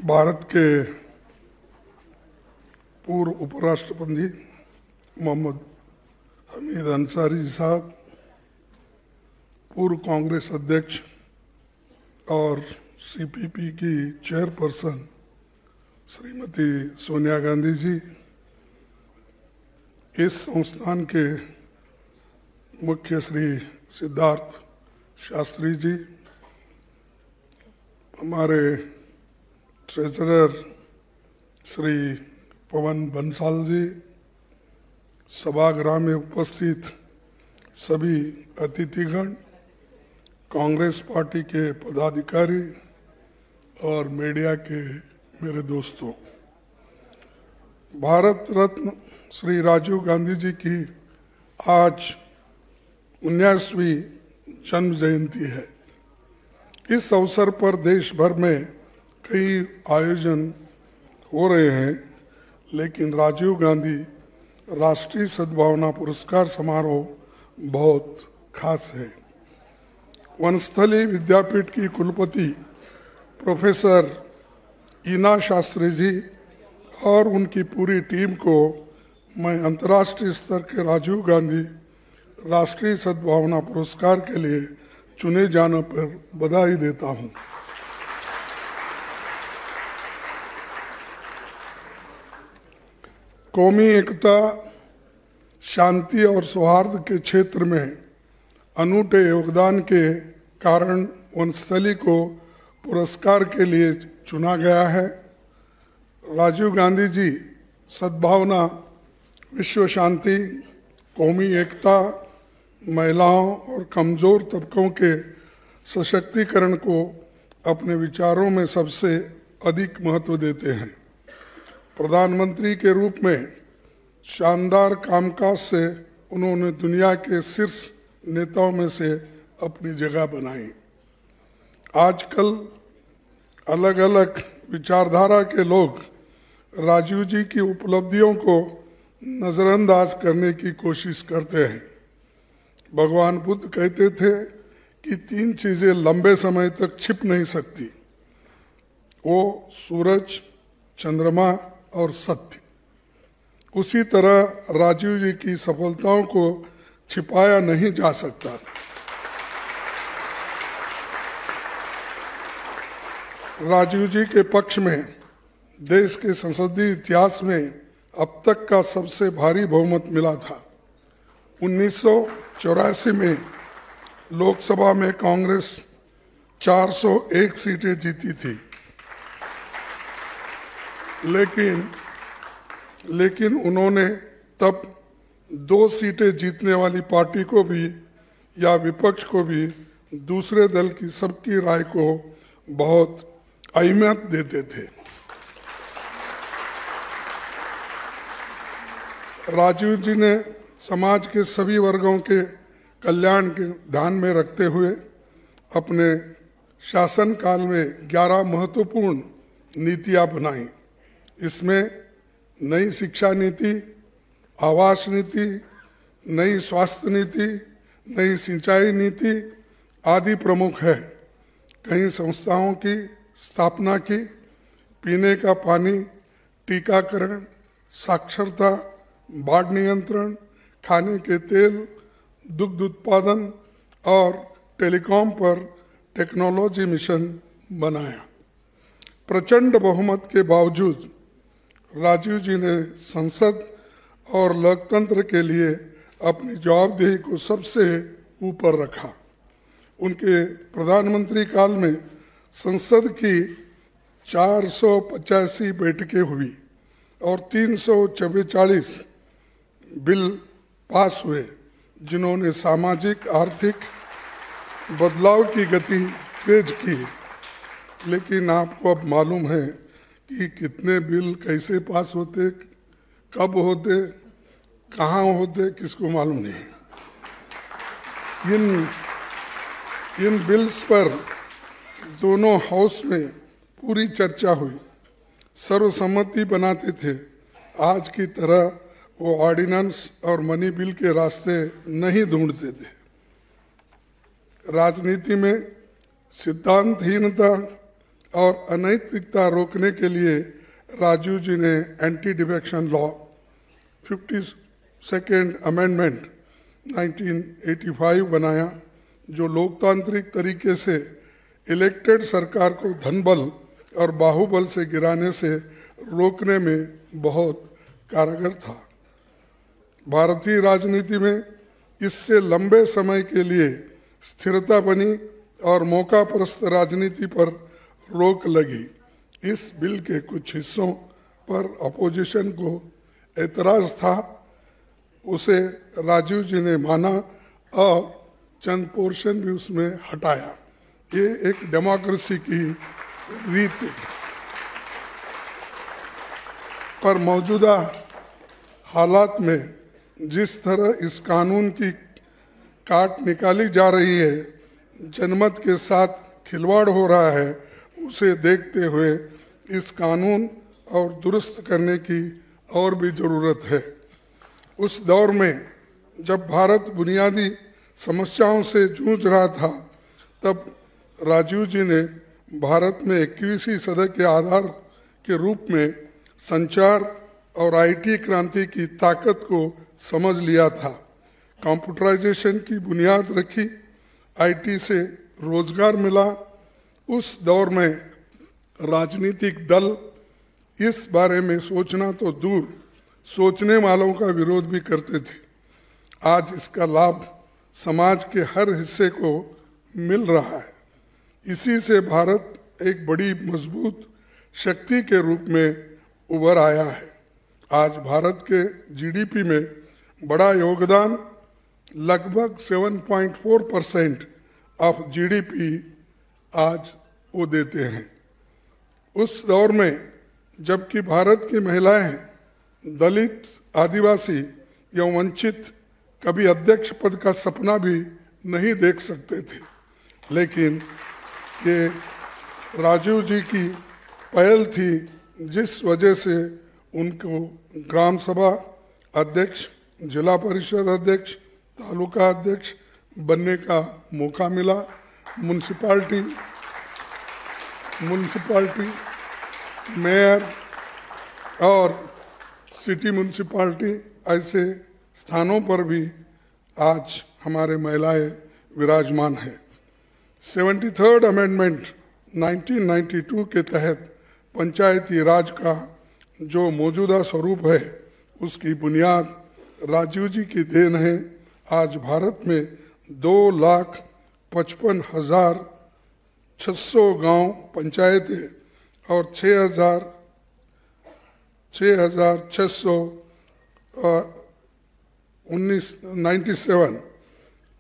भारत के पूर्व उपराष्ट्रपति मोहम्मद हमीद अंसारी साहब, पूर्व कांग्रेस अध्यक्ष और सीपीपी की चेयरपर्सन श्रीमती सोनिया गांधी जी, इस संस्थान के मुख्य श्री सिद्धार्थ शास्त्री जी, हमारे ट्रेजरर श्री पवन बंसाल जी, सभागृह में उपस्थित सभी अतिथिगण, कांग्रेस पार्टी के पदाधिकारी और मीडिया के मेरे दोस्तों, भारत रत्न श्री राजीव गांधी जी की आज 19वीं जन्म जयंती है। इस अवसर पर देश भर में कई आयोजन हो रहे हैं, लेकिन राजीव गांधी राष्ट्रीय सद्भावना पुरस्कार समारोह बहुत खास है। वनस्थली विद्यापीठ की कुलपति प्रोफेसर ईना शास्त्री जी और उनकी पूरी टीम को मैं अंतर्राष्ट्रीय स्तर के राजीव गांधी राष्ट्रीय सद्भावना पुरस्कार के लिए चुने जाने पर बधाई देता हूं। कौमी एकता, शांति और सौहार्द के क्षेत्र में अनूठे योगदान के कारण वनस्थली को पुरस्कार के लिए चुना गया है। राजीव गांधी जी सद्भावना, विश्व शांति, कौमी एकता, महिलाओं और कमजोर तबकों के सशक्तिकरण को अपने विचारों में सबसे अधिक महत्व देते हैं। प्रधानमंत्री के रूप में शानदार कामकाज से उन्होंने दुनिया के शीर्ष नेताओं में से अपनी जगह बनाई। आजकल अलग अलग विचारधारा के लोग राजीव जी की उपलब्धियों को नज़रअंदाज करने की कोशिश करते हैं। भगवान बुद्ध कहते थे कि 3 चीज़ें लंबे समय तक छिप नहीं सकती, वो सूरज, चंद्रमा और सत्य। उसी तरह राजीव जी की सफलताओं को छिपाया नहीं जा सकता। राजीव जी के पक्ष में देश के संसदीय इतिहास में अब तक का सबसे भारी बहुमत मिला था। 1984 में लोकसभा में कांग्रेस 401 सीटें जीती थी, लेकिन उन्होंने तब 2 सीटें जीतने वाली पार्टी को भी या विपक्ष को भी दूसरे दल की सबकी राय को बहुत अहमियत देते थे। राजीव जी ने समाज के सभी वर्गों के कल्याण के ध्यान में रखते हुए अपने शासनकाल में 11 महत्वपूर्ण नीतियां बनाई। इसमें नई शिक्षा नीति, आवास नीति, नई स्वास्थ्य नीति, नई सिंचाई नीति आदि प्रमुख है। कई संस्थाओं की स्थापना की, पीने का पानी, टीकाकरण, साक्षरता, बाढ़ नियंत्रण, खाने के तेल, दुग्ध उत्पादन और टेलीकॉम पर टेक्नोलॉजी मिशन बनाया। प्रचंड बहुमत के बावजूद राजीव जी ने संसद और लोकतंत्र के लिए अपनी जवाबदेही को सबसे ऊपर रखा। उनके प्रधानमंत्री काल में संसद की 485 बैठकें हुई और 344 बिल पास हुए, जिन्होंने सामाजिक आर्थिक बदलाव की गति तेज की। लेकिन आपको अब मालूम है कि कितने बिल कैसे पास होते, कब होते, कहाँ होते, किसको मालूम नहीं। इन बिल्स पर दोनों हाउस में पूरी चर्चा हुई, सर्वसम्मति बनाते थे। आज की तरह वो ऑर्डिनेंस और मनी बिल के रास्ते नहीं ढूंढते थे। राजनीति में सिद्धांतहीनता और अनैतिकता रोकने के लिए राजीव जी ने anti defection law 52nd amendment 1985 बनाया, जो लोकतांत्रिक तरीके से इलेक्टेड सरकार को धनबल और बाहुबल से गिराने से रोकने में बहुत कारगर था। भारतीय राजनीति में इससे लंबे समय के लिए स्थिरता बनी और मौकापरस्त राजनीति पर रोक लगी। इस बिल के कुछ हिस्सों पर अपोजिशन को एतराज था, उसे राजीव जी ने माना और चंद पोर्शन भी उसमें हटाया। ये एक डेमोक्रेसी की रीत है। पर मौजूदा हालात में जिस तरह इस कानून की काट निकाली जा रही है, जनमत के साथ खिलवाड़ हो रहा है, उसे देखते हुए इस कानून और दुरुस्त करने की और भी ज़रूरत है। उस दौर में जब भारत बुनियादी समस्याओं से जूझ रहा था, तब राजीव जी ने भारत में 21वीं सदी के आधार के रूप में संचार और आईटी क्रांति की ताकत को समझ लिया था। कंप्यूटराइजेशन की बुनियाद रखी, आईटी से रोजगार मिला। उस दौर में राजनीतिक दल इस बारे में सोचना तो दूर, सोचने वालों का विरोध भी करते थे। आज इसका लाभ समाज के हर हिस्से को मिल रहा है। इसी से भारत एक बड़ी मजबूत शक्ति के रूप में उभर आया है। आज भारत के जीडीपी में बड़ा योगदान, लगभग 7.4% ऑफ जीडीपी आज वो देते हैं। उस दौर में जबकि भारत की महिलाएं, दलित, आदिवासी या वंचित कभी अध्यक्ष पद का सपना भी नहीं देख सकते थे, लेकिन ये राजीव जी की पहल थी, जिस वजह से उनको ग्राम सभा अध्यक्ष, जिला परिषद अध्यक्ष, तालुका अध्यक्ष बनने का मौका मिला। म्यूनसिपाल्टी मेयर और सिटी म्यूनसिपाल्टी ऐसे स्थानों पर भी आज हमारे महिलाएं विराजमान हैं। 73rd अमेंडमेंट 1992 के तहत पंचायती राज का जो मौजूदा स्वरूप है, उसकी बुनियाद राजीव जी की देन है। आज भारत में 2,55,600 गांव पंचायतें और 6,697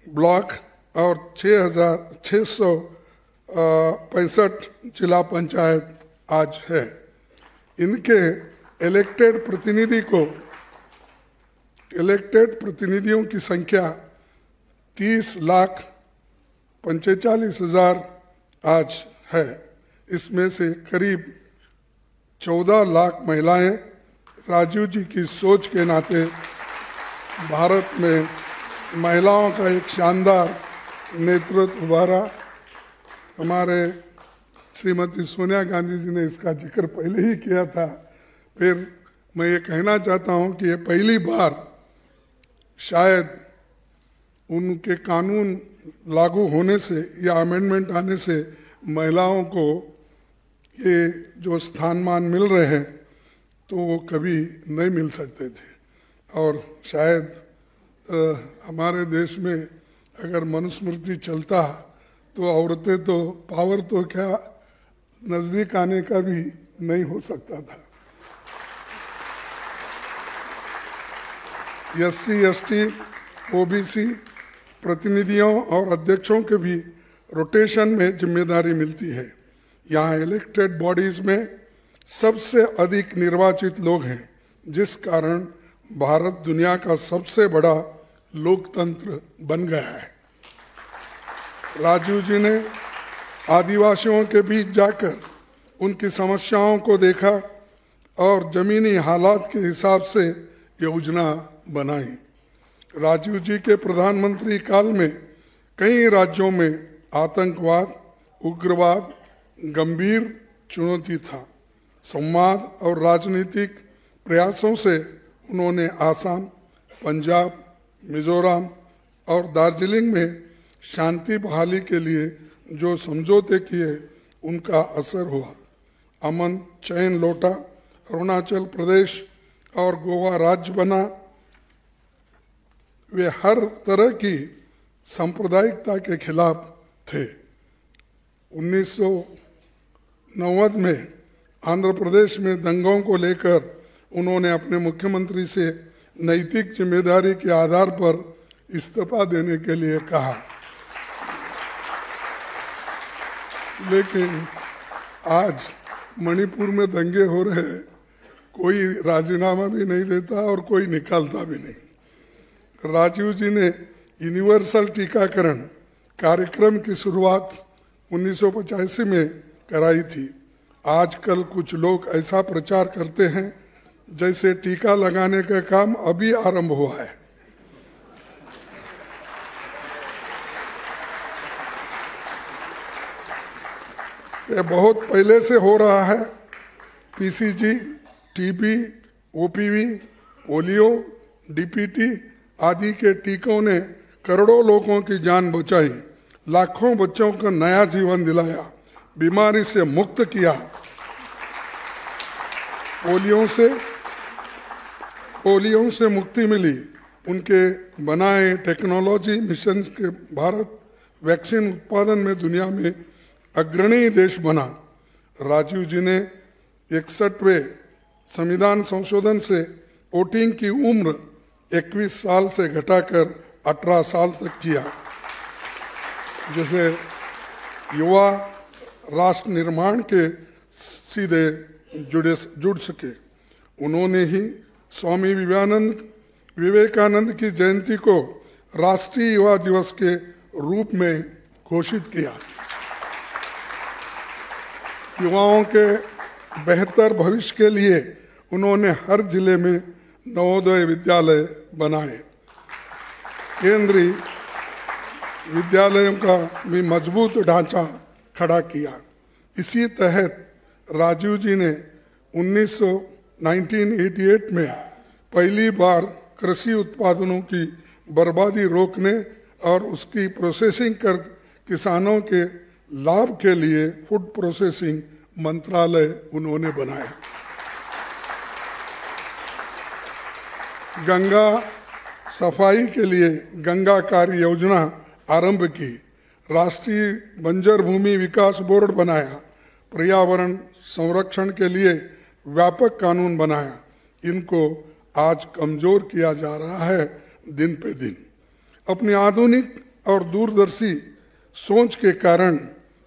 ब्लॉक और 6,665 जिला पंचायत आज है। इनके इलेक्टेड प्रतिनिधियों की संख्या 30,45,000 आज है। इसमें से करीब 14 लाख महिलाएं राजीव जी की सोच के नाते भारत में महिलाओं का एक शानदार नेतृत्व उभारा। हमारे श्रीमती सोनिया गांधी जी ने इसका जिक्र पहले ही किया था। फिर मैं ये कहना चाहता हूँ कि ये पहली बार शायद उनके कानून लागू होने से या अमेंडमेंट आने से महिलाओं को ये जो स्थान-मान मिल रहे हैं, तो वो कभी नहीं मिल सकते थे। और शायद हमारे देश में अगर मनुस्मृति चलता तो औरतें तो पावर तो क्या नज़दीक आने का भी नहीं हो सकता था। SC, ST, OBC प्रतिनिधियों और अध्यक्षों के भी रोटेशन में जिम्मेदारी मिलती है। यहाँ इलेक्टेड बॉडीज में सबसे अधिक निर्वाचित लोग हैं, जिस कारण भारत दुनिया का सबसे बड़ा लोकतंत्र बन गया है। राजीव जी ने आदिवासियों के बीच जाकर उनकी समस्याओं को देखा और जमीनी हालात के हिसाब से योजना बनाई। राजीव जी के प्रधानमंत्री काल में कई राज्यों में आतंकवाद, उग्रवाद, गंभीर चुनौती था। संवाद और राजनीतिक प्रयासों से उन्होंने आसाम, पंजाब, मिजोरम और दार्जिलिंग में शांति बहाली के लिए जो समझौते किए उनका असर हुआ। अमन चैन लौटा, अरुणाचल प्रदेश और गोवा राज्य बना। वे हर तरह की सांप्रदायिकता के खिलाफ थे। 1990 में आंध्र प्रदेश में दंगों को लेकर उन्होंने अपने मुख्यमंत्री से नैतिक जिम्मेदारी के आधार पर इस्तीफा देने के लिए कहा, लेकिन आज मणिपुर में दंगे हो रहे हैं, कोई राजीनामा भी नहीं देता और कोई निकालता भी नहीं। राजीव जी ने यूनिवर्सल टीकाकरण कार्यक्रम की शुरुआत 1985 में कराई थी। आजकल कुछ लोग ऐसा प्रचार करते हैं जैसे टीका लगाने का काम अभी आरंभ हुआ है। यह बहुत पहले से हो रहा है। PCG, TB, OPV, polio, DPT आदि के टीकों ने करोड़ों लोगों की जान बचाई, लाखों बच्चों को नया जीवन दिलाया, बीमारी से मुक्त किया। पोलियो से मुक्ति मिली। उनके बनाए टेक्नोलॉजी मिशन के भारत वैक्सीन उत्पादन में दुनिया में अग्रणी देश बना। राजीव जी ने 61वें संविधान संशोधन से वोटिंग की उम्र 21 साल से घटाकर 18 साल तक किया, जिसे युवा राष्ट्र निर्माण के सीधे जुड़ सके। उन्होंने ही स्वामी विवेकानंद की जयंती को राष्ट्रीय युवा दिवस के रूप में घोषित किया। युवाओं के बेहतर भविष्य के लिए उन्होंने हर जिले में नवोदय विद्यालय बनाए। केंद्रीय विद्यालयों का भी मजबूत ढांचा खड़ा किया। इसी तहत राजीव जी ने 1988 में पहली बार कृषि उत्पादनों की बर्बादी रोकने और उसकी प्रोसेसिंग कर किसानों के लाभ के लिए फूड प्रोसेसिंग मंत्रालय उन्होंने बनाया। गंगा सफाई के लिए गंगा कार्य योजना आरंभ की। राष्ट्रीय बंजर भूमि विकास बोर्ड बनाया। पर्यावरण संरक्षण के लिए व्यापक कानून बनाया। इनको आज कमजोर किया जा रहा है दिन पे दिन। अपनी आधुनिक और दूरदर्शी सोच के कारण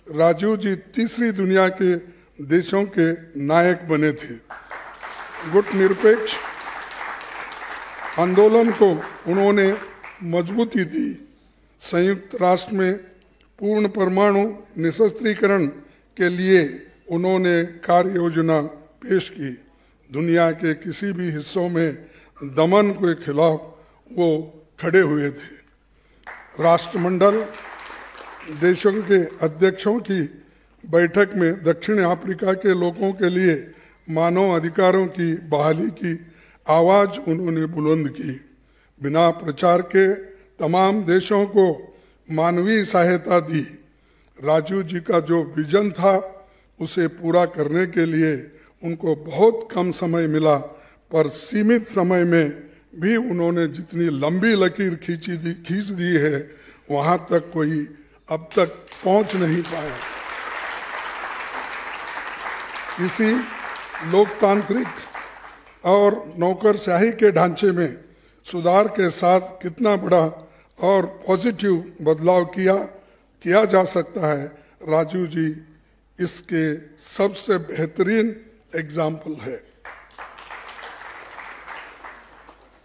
राजीव जी तीसरी दुनिया के देशों के नायक बने थे। गुटनिरपेक्ष आंदोलन को उन्होंने मजबूती दी। संयुक्त राष्ट्र में पूर्ण परमाणु निशस्त्रीकरण के लिए उन्होंने कार्य योजना पेश की। दुनिया के किसी भी हिस्सों में दमन के खिलाफ वो खड़े हुए थे। राष्ट्रमंडल देशों के अध्यक्षों की बैठक में दक्षिण अफ्रीका के लोगों के लिए मानव अधिकारों की बहाली की आवाज उन्होंने बुलंद की। बिना प्रचार के तमाम देशों को मानवीय सहायता दी। राजीव जी का जो विजन था उसे पूरा करने के लिए उनको बहुत कम समय मिला, पर सीमित समय में भी उन्होंने जितनी लंबी लकीर खींच दी है वहां तक कोई अब तक पहुंच नहीं पाया। इसी लोकतांत्रिक और नौकरशाही के ढांचे में सुधार के साथ कितना बड़ा और पॉजिटिव बदलाव किया जा सकता है, राजीव जी इसके सबसे बेहतरीन एग्जाम्पल है।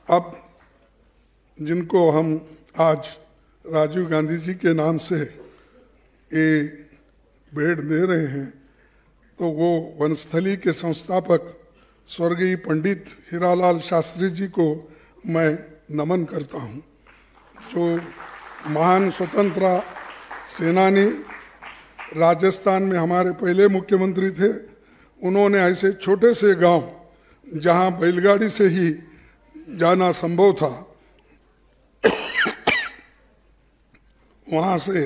अब जिनको हम आज राजीव गांधी जी के नाम से ये भेंट दे रहे हैं, तो वो वनस्थली के संस्थापक स्वर्गीय पंडित हीरालाल शास्त्री जी को मैं नमन करता हूँ, जो महान स्वतंत्रता सेनानी राजस्थान में हमारे पहले मुख्यमंत्री थे, उन्होंने ऐसे छोटे से गांव जहां बैलगाड़ी से ही जाना संभव था, वहां से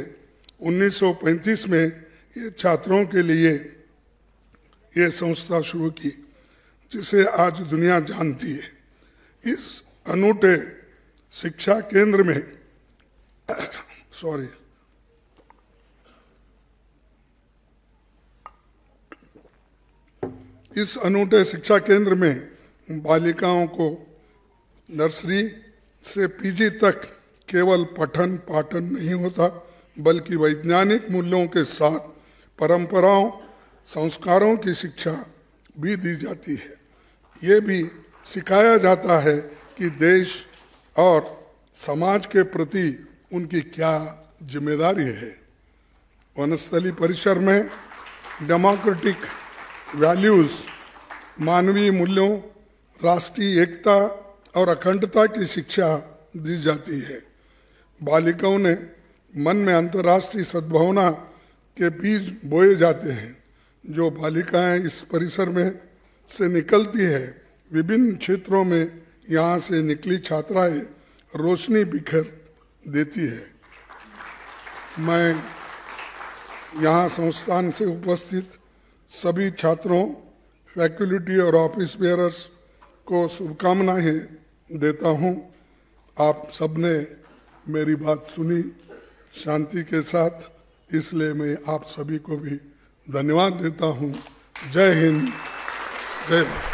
1935 में ये छात्रों के लिए ये संस्था शुरू की, जिसे आज दुनिया जानती है। इस अनूठे शिक्षा केंद्र में इस अनूठे शिक्षा केंद्र में बालिकाओं को नर्सरी से पीजी तक केवल पठन पाठन नहीं होता, बल्कि वैज्ञानिक मूल्यों के साथ परंपराओं संस्कारों की शिक्षा भी दी जाती है। ये भी सिखाया जाता है कि देश और समाज के प्रति उनकी क्या जिम्मेदारी है। वनस्थली परिसर में डेमोक्रेटिक वैल्यूज, मानवीय मूल्यों, राष्ट्रीय एकता और अखंडता की शिक्षा दी जाती है। बालिकाओं ने मन में अंतर्राष्ट्रीय सद्भावना के बीज बोए जाते हैं। जो बालिकाएं इस परिसर में से निकलती है, विभिन्न क्षेत्रों में यहाँ से निकली छात्राएं रोशनी बिखेर देती है। मैं यहाँ संस्थान से उपस्थित सभी छात्रों, फैकल्टी और ऑफिस बेयरर्स को शुभकामनाएं देता हूँ। आप सबने मेरी बात सुनी शांति के साथ, इसलिए मैं आप सभी को भी धन्यवाद देता हूँ। जय हिंद, जय भारत।